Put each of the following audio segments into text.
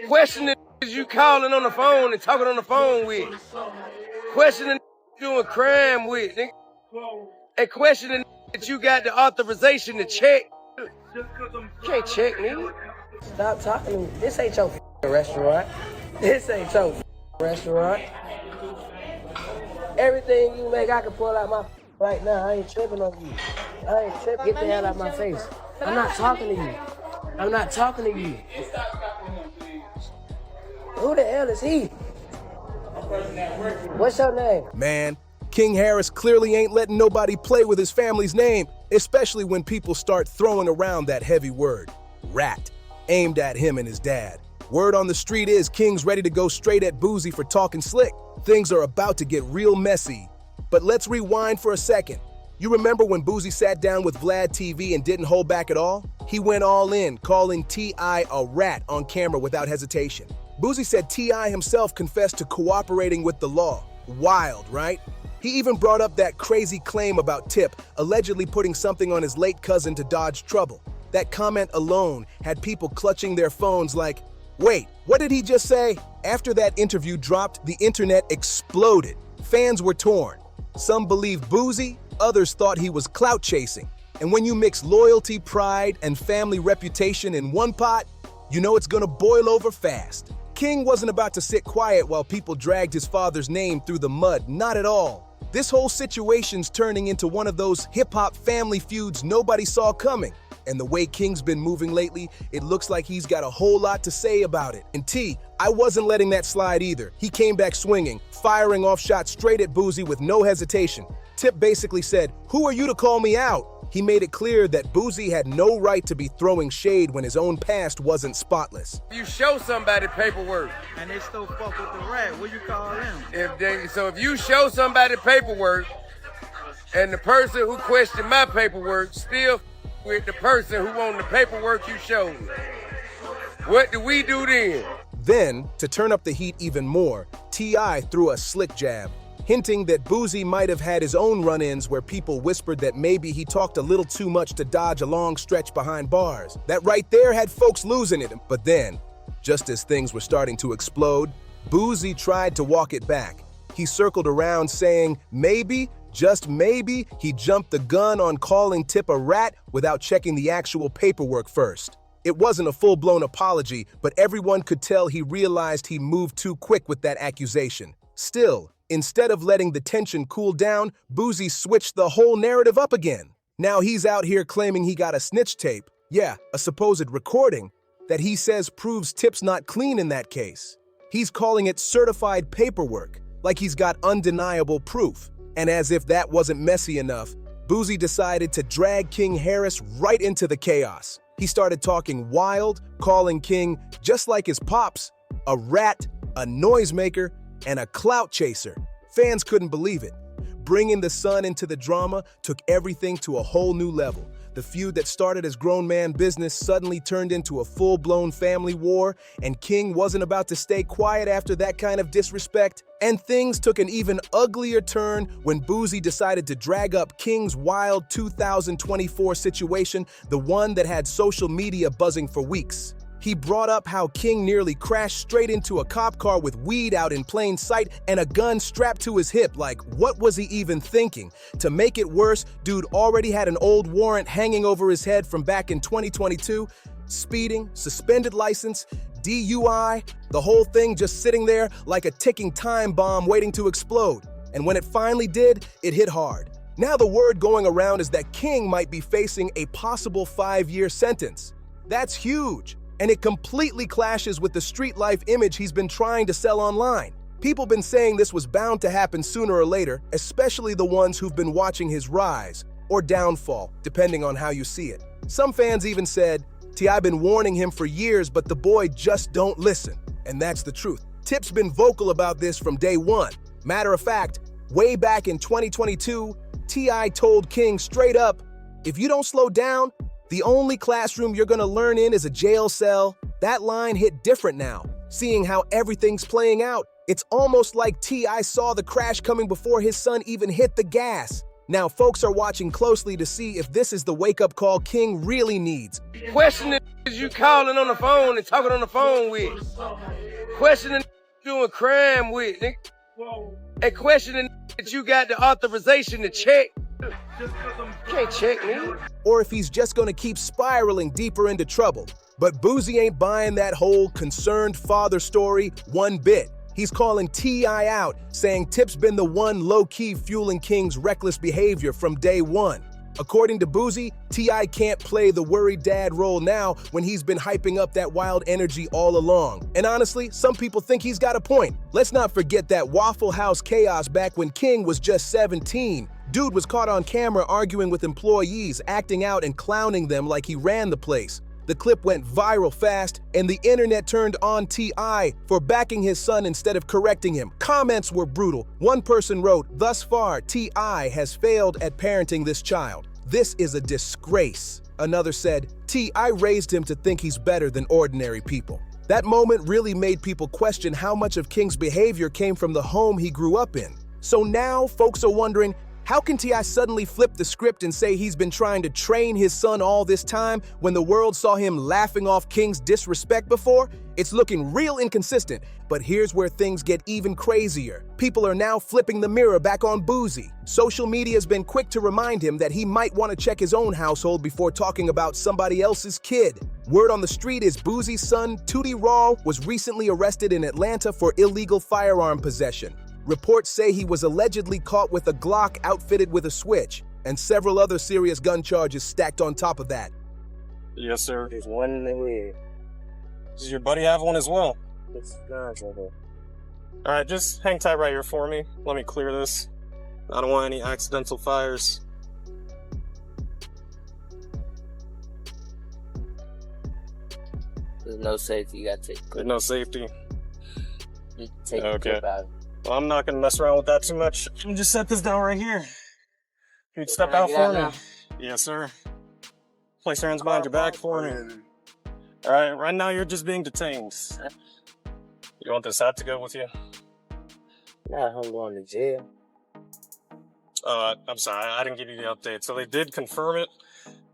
Questioning you calling on the phone and talking on the phone with. Questioning you doing crime with. And questioning that you got the authorization to check. You can't check me. Stop talking to me. This ain't your restaurant. This ain't your restaurant. Everything you make, I can pull out my right now. I ain't tripping on you. I ain't tripping. Get the hell out of my face. I'm not talking to you. I'm not talking to you. Who the hell is he? What's your name? Man, King Harris clearly ain't letting nobody play with his family's name, especially when people start throwing around that heavy word, rat, aimed at him and his dad. Word on the street is King's ready to go straight at Boosie for talking slick. Things are about to get real messy. But let's rewind for a second. You remember when Boosie sat down with Vlad TV and didn't hold back at all? He went all in, calling T.I. a rat on camera without hesitation. Boosie said T.I. himself confessed to cooperating with the law. Wild, right? He even brought up that crazy claim about Tip allegedly putting something on his late cousin to dodge trouble. That comment alone had people clutching their phones like, wait, what did he just say? After that interview dropped, the internet exploded. Fans were torn. Some believed Boosie, others thought he was clout chasing. And when you mix loyalty, pride, and family reputation in one pot, you know it's gonna boil over fast. King wasn't about to sit quiet while people dragged his father's name through the mud, not at all. This whole situation's turning into one of those hip-hop family feuds nobody saw coming. And the way King's been moving lately, it looks like he's got a whole lot to say about it. And T, I wasn't letting that slide either. He came back swinging, firing off shots straight at Boosie with no hesitation. Tip basically said, "Who are you to call me out?" He made it clear that Boosie had no right to be throwing shade when his own past wasn't spotless. You show somebody paperwork. And they still fuck with the rat, what you call them? If you show somebody paperwork, and the person who questioned my paperwork still with the person who owned the paperwork you showed, what do we do then? Then, to turn up the heat even more, T.I. threw a slick jab, hinting that Boosie might have had his own run-ins where people whispered that maybe he talked a little too much to dodge a long stretch behind bars. That right there had folks losing it. But then, just as things were starting to explode, Boosie tried to walk it back. He circled around saying maybe, just maybe, he jumped the gun on calling Tip a rat without checking the actual paperwork first. It wasn't a full-blown apology, but everyone could tell he realized he moved too quick with that accusation. Still, instead of letting the tension cool down, Boosie switched the whole narrative up again. Now he's out here claiming he got a snitch tape, yeah, a supposed recording, that he says proves Tip's not clean in that case. He's calling it certified paperwork, like he's got undeniable proof. And as if that wasn't messy enough, Boosie decided to drag King Harris right into the chaos. He started talking wild, calling King, just like his pops, a rat, a noisemaker, and a clout chaser. Fans couldn't believe it. Bringing the son into the drama took everything to a whole new level. The feud that started as grown man business suddenly turned into a full-blown family war, and King wasn't about to stay quiet after that kind of disrespect. And things took an even uglier turn when Boosie decided to drag up King's wild 2024 situation, the one that had social media buzzing for weeks. He brought up how King nearly crashed straight into a cop car with weed out in plain sight and a gun strapped to his hip. Like, what was he even thinking? To make it worse, dude already had an old warrant hanging over his head from back in 2022. Speeding, suspended license, DUI, the whole thing just sitting there like a ticking time bomb waiting to explode. And when it finally did, it hit hard. Now the word going around is that King might be facing a possible 5-year sentence. That's huge. And it completely clashes with the street life image he's been trying to sell online. People been saying this was bound to happen sooner or later, especially the ones who've been watching his rise, or downfall, depending on how you see it. Some fans even said, T.I. been warning him for years, but the boy just don't listen. And that's the truth. Tip's been vocal about this from day one. Matter of fact, way back in 2022, T.I. told King straight up, if you don't slow down, the only classroom you're gonna learn in is a jail cell. That line hit different now. Seeing how everything's playing out, it's almost like T.I. saw the crash coming before his son even hit the gas. Now, folks are watching closely to see if this is the wake-up call King really needs. Questioning you calling on the phone and talking on the phone with. Questioning you doing crime with. And questioning that you got the authorization to check. You can't check me. Or if he's just gonna keep spiraling deeper into trouble. But Boosie ain't buying that whole concerned father story one bit. He's calling T.I. out, saying Tip's been the one low-key fueling King's reckless behavior from day one. According to Boosie, T.I. can't play the worried dad role now when he's been hyping up that wild energy all along. And honestly, some people think he's got a point. Let's not forget that Waffle House chaos back when King was just 17. Dude was caught on camera arguing with employees, acting out and clowning them like he ran the place. The clip went viral fast, and the internet turned on T.I. for backing his son instead of correcting him. Comments were brutal. One person wrote, "Thus far, T.I. has failed at parenting this child. This is a disgrace." Another said, "T.I. raised him to think he's better than ordinary people." That moment really made people question how much of King's behavior came from the home he grew up in. So now, folks are wondering, how can T.I. suddenly flip the script and say he's been trying to train his son all this time when the world saw him laughing off King's disrespect before? It's looking real inconsistent, but here's where things get even crazier. People are now flipping the mirror back on Boosie. Social media's been quick to remind him that he might want to check his own household before talking about somebody else's kid. Word on the street is Boosie's son, Tootie Raw, was recently arrested in Atlanta for illegal firearm possession. Reports say he was allegedly caught with a Glock outfitted with a switch, and several other serious gun charges stacked on top of that. Yes, sir. There's one in the head. Does your buddy have one as well? It's guns right here. All right, just hang tight right here for me. Let me clear this. I don't want any accidental fires. There's no safety. You gotta take There's no safety. You take Okay. the clip out. Well, I'm not gonna mess around with that too much. Let me just set this down right here. You'd step out Get for out me. now. Yes, sir. Place your hands behind your back for me. All right, right now you're just being detained. You want this hat to go with you? Nah, I'm going to jail. I'm sorry, I didn't give you the update. So they did confirm it.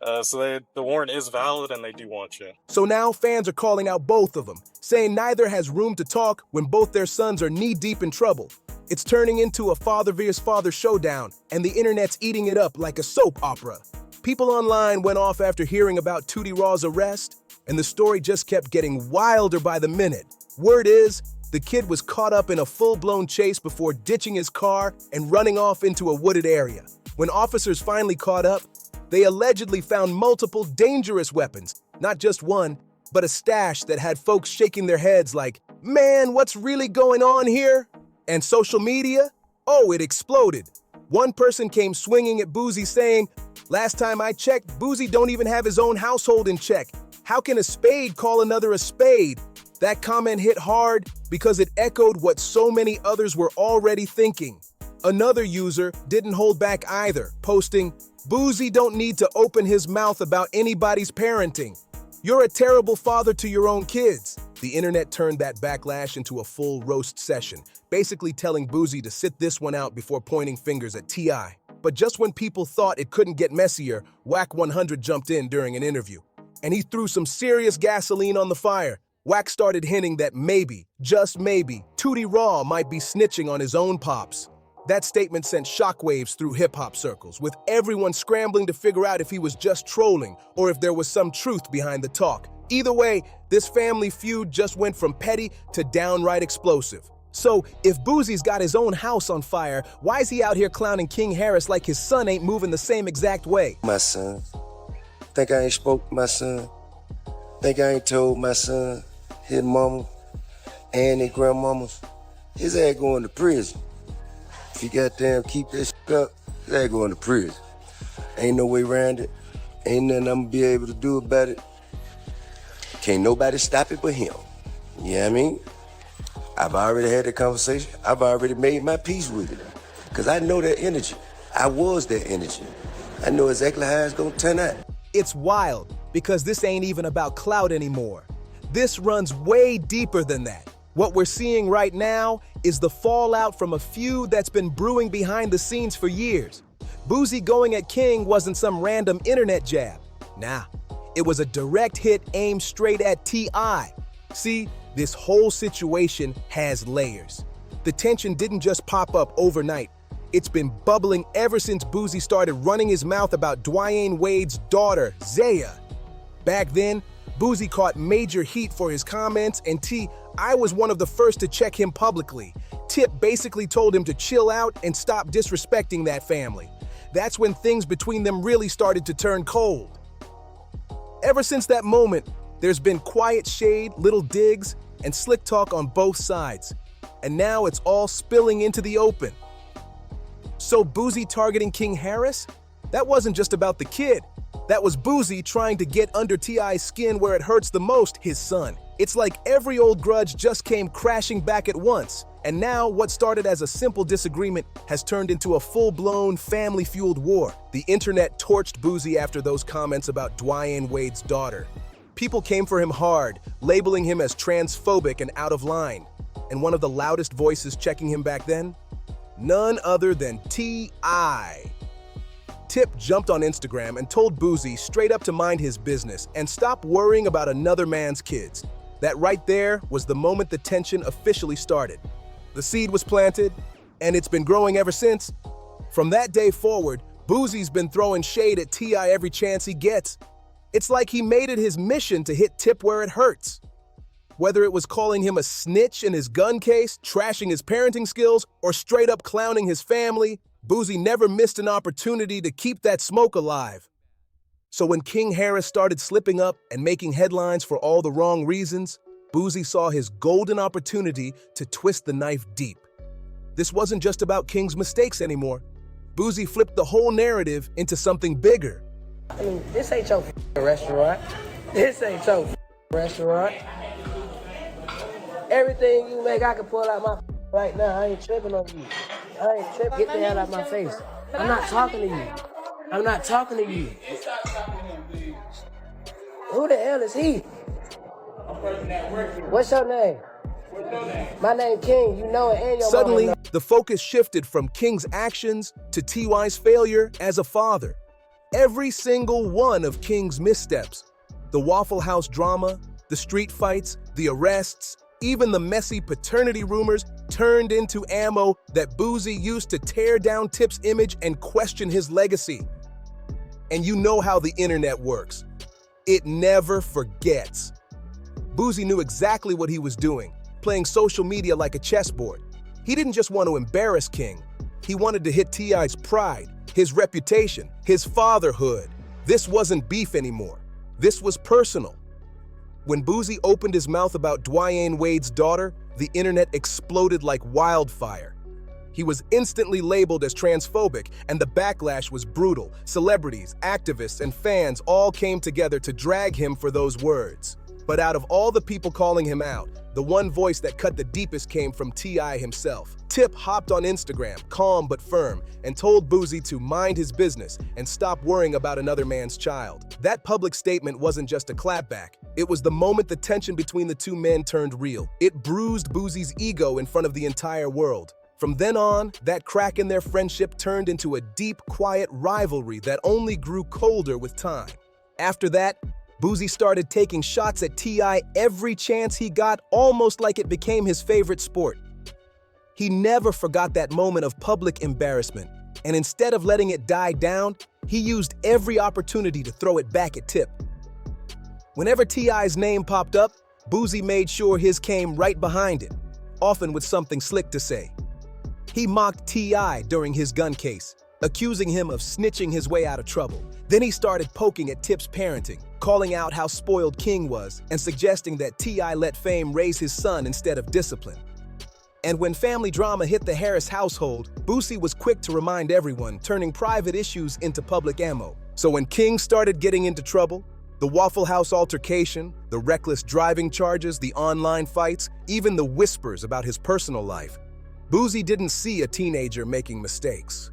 The warrant is valid and they do want you. So now fans are calling out both of them, saying neither has room to talk when both their sons are knee-deep in trouble. It's turning into a father vs. father showdown, and the internet's eating it up like a soap opera. People online went off after hearing about Tootie Raw's arrest, and the story just kept getting wilder by the minute. Word is, the kid was caught up in a full-blown chase before ditching his car and running off into a wooded area. When officers finally caught up, they allegedly found multiple dangerous weapons, not just one, but a stash that had folks shaking their heads like, "Man, what's really going on here?" And social media? Oh, it exploded. One person came swinging at Boosie saying, "Last time I checked, Boosie don't even have his own household in check. How can a spade call another a spade?" That comment hit hard because it echoed what so many others were already thinking. Another user didn't hold back either, posting, "Boosie don't need to open his mouth about anybody's parenting. You're a terrible father to your own kids." The internet turned that backlash into a full roast session, basically telling Boosie to sit this one out before pointing fingers at T.I. But just when people thought it couldn't get messier, Wack 100 jumped in during an interview. And he threw some serious gasoline on the fire. Wack started hinting that maybe, just maybe, Tootie Raw might be snitching on his own pops. That statement sent shockwaves through hip-hop circles, with everyone scrambling to figure out if he was just trolling or if there was some truth behind the talk. Either way, this family feud just went from petty to downright explosive. So, if Boosie's got his own house on fire, why is he out here clowning King Harris like his son ain't moving the same exact way? My son. Think I ain't spoke to my son? Think I ain't told my son, his mama, and his grandmamas? His ass going to prison. If you goddamn keep that shit up, his ass going to prison. Ain't no way around it. Ain't nothing I'm gonna be able to do about it. Can't nobody stop it but him. You know what I mean? I've already had that conversation. I've already made my peace with it. Because I know that energy. I was that energy. I know exactly how it's gonna turn out. It's wild, because this ain't even about clout anymore. This runs way deeper than that. What we're seeing right now is the fallout from a feud that's been brewing behind the scenes for years. Boosie going at King wasn't some random internet jab. Nah, it was a direct hit aimed straight at T.I. See, this whole situation has layers. The tension didn't just pop up overnight. It's been bubbling ever since Boosie started running his mouth about Dwyane Wade's daughter, Zaya. Back then, Boosie caught major heat for his comments, and T.I. was one of the first to check him publicly. Tip basically told him to chill out and stop disrespecting that family. That's when things between them really started to turn cold. Ever since that moment, there's been quiet shade, little digs, and slick talk on both sides. And now it's all spilling into the open. So Boosie targeting King Harris? That wasn't just about the kid. That was Boosie trying to get under T.I.'s skin where it hurts the most, his son. It's like every old grudge just came crashing back at once. And now what started as a simple disagreement has turned into a full-blown, family-fueled war. The internet torched Boosie after those comments about Dwyane Wade's daughter. People came for him hard, labeling him as transphobic and out of line. And one of the loudest voices checking him back then? None other than T.I. Tip jumped on Instagram and told Boosie straight up to mind his business and stop worrying about another man's kids. That right there was the moment the tension officially started. The seed was planted, and it's been growing ever since. From that day forward, Boosie's been throwing shade at T.I. every chance he gets. It's like he made it his mission to hit Tip where it hurts. Whether it was calling him a snitch in his gun case, trashing his parenting skills, or straight up clowning his family, Boosie never missed an opportunity to keep that smoke alive. So when King Harris started slipping up and making headlines for all the wrong reasons, Boosie saw his golden opportunity to twist the knife deep. This wasn't just about King's mistakes anymore. Boosie flipped the whole narrative into something bigger. I mean, this ain't your restaurant. This ain't your restaurant. Everything you make, I can pull out my right now. I ain't tripping on you. I ain't tripping. Get the hell out of my face. I'm not talking to you. I'm not talking to you. Who the hell is he? What's your name? My name King. You know it, and your Suddenly, mama know. the focus shifted from King's actions to T.Y.'s failure as a father. Every single one of King's missteps, the Waffle House drama, the street fights, the arrests, even the messy paternity rumors turned into ammo that Boosie used to tear down Tip's image and question his legacy. And you know how the internet works. It never forgets. Boosie knew exactly what he was doing, playing social media like a chessboard. He didn't just want to embarrass King. He wanted to hit T.I.'s pride, his reputation, his fatherhood. This wasn't beef anymore. This was personal. When Boosie opened his mouth about Dwyane Wade's daughter, the internet exploded like wildfire. He was instantly labeled as transphobic, and the backlash was brutal. Celebrities, activists, and fans all came together to drag him for those words. But out of all the people calling him out, the one voice that cut the deepest came from T.I. himself. Tip hopped on Instagram, calm but firm, and told Boosie to mind his business and stop worrying about another man's child. That public statement wasn't just a clapback. It was the moment the tension between the two men turned real. It bruised Boosie's ego in front of the entire world. From then on, that crack in their friendship turned into a deep, quiet rivalry that only grew colder with time. After that, Boosie started taking shots at T.I. every chance he got, almost like it became his favorite sport. He never forgot that moment of public embarrassment, and instead of letting it die down, he used every opportunity to throw it back at Tip. Whenever T.I.'s name popped up, Boosie made sure his came right behind it, often with something slick to say. He mocked T.I. during his gun case, accusing him of snitching his way out of trouble. Then he started poking at Tip's parenting, calling out how spoiled King was, and suggesting that T.I. let fame raise his son instead of discipline. And when family drama hit the Harris household, Boosie was quick to remind everyone, turning private issues into public ammo. So when King started getting into trouble, the Waffle House altercation, the reckless driving charges, the online fights, even the whispers about his personal life, Boosie didn't see a teenager making mistakes.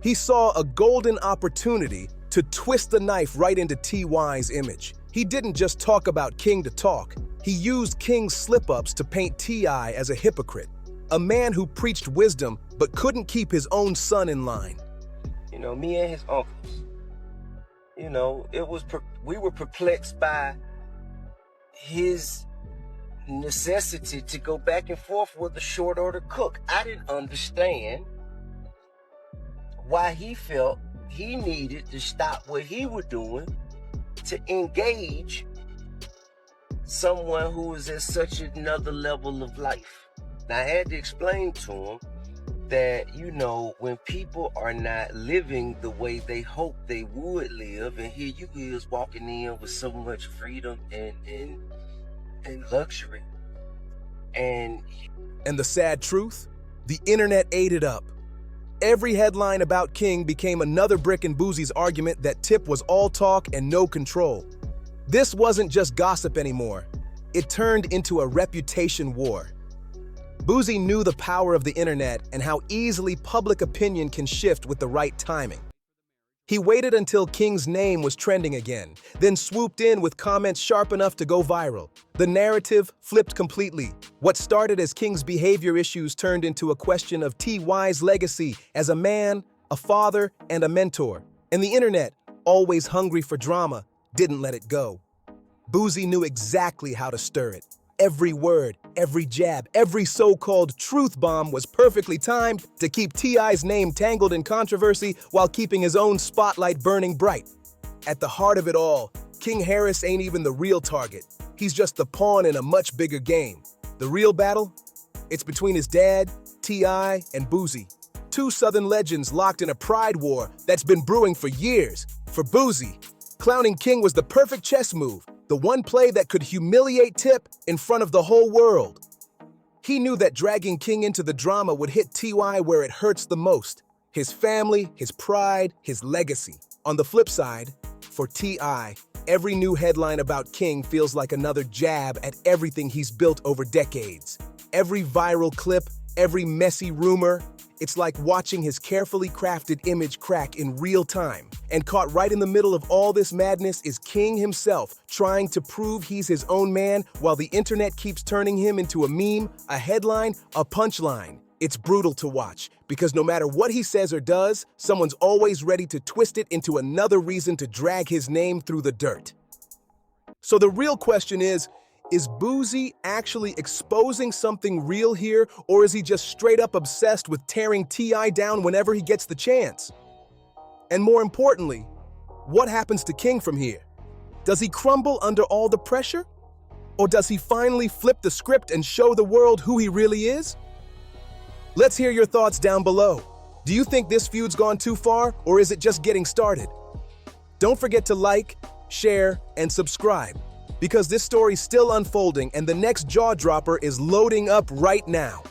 He saw a golden opportunity to twist the knife right into T.Y.'s image. He didn't just talk about King to talk. He used King's slip-ups to paint T.I. as a hypocrite, a man who preached wisdom but couldn't keep his own son in line. You know, me and his uncles. You know, we were perplexed by his necessity to go back and forth with a short order cook. I didn't understand why he felt he needed to stop what he was doing to engage someone who was at such another level of life. Now, I had to explain to him that, you know, when people are not living the way they hope they would live, and here you is walking in with so much freedom and luxury. And the sad truth? The internet ate it up. Every headline about King became another brick in Boosie's argument that Tip was all talk and no control. This wasn't just gossip anymore. It turned into a reputation war. Boosie knew the power of the internet and how easily public opinion can shift with the right timing. He waited until King's name was trending again, then swooped in with comments sharp enough to go viral. The narrative flipped completely. What started as King's behavior issues turned into a question of T.Y.'s legacy as a man, a father, and a mentor. And the internet, always hungry for drama, didn't let it go. Boosie knew exactly how to stir it. Every word, every jab, every so-called truth bomb was perfectly timed to keep T.I.'s name tangled in controversy while keeping his own spotlight burning bright. At the heart of it all, King Harris ain't even the real target. He's just the pawn in a much bigger game. The real battle? It's between his dad, T.I., and Boosie. Two Southern legends locked in a pride war that's been brewing for years. For Boosie, clowning King was the perfect chess move, the one play that could humiliate Tip in front of the whole world. He knew that dragging King into the drama would hit T.Y. where it hurts the most: his family, his pride, his legacy. On the flip side, for T.I., every new headline about King feels like another jab at everything he's built over decades. Every viral clip, every messy rumor, it's like watching his carefully crafted image crack in real time. And caught right in the middle of all this madness is King himself, trying to prove he's his own man while the internet keeps turning him into a meme, a headline, a punchline. It's brutal to watch, because no matter what he says or does, someone's always ready to twist it into another reason to drag his name through the dirt. So the real question is Boosie actually exposing something real here, or is he just straight up obsessed with tearing T.I. down whenever he gets the chance? And more importantly, what happens to King from here? Does he crumble under all the pressure? Or does he finally flip the script and show the world who he really is? Let's hear your thoughts down below. Do you think this feud's gone too far, or is it just getting started? Don't forget to like, share, and subscribe, because this story's still unfolding and the next jaw dropper is loading up right now.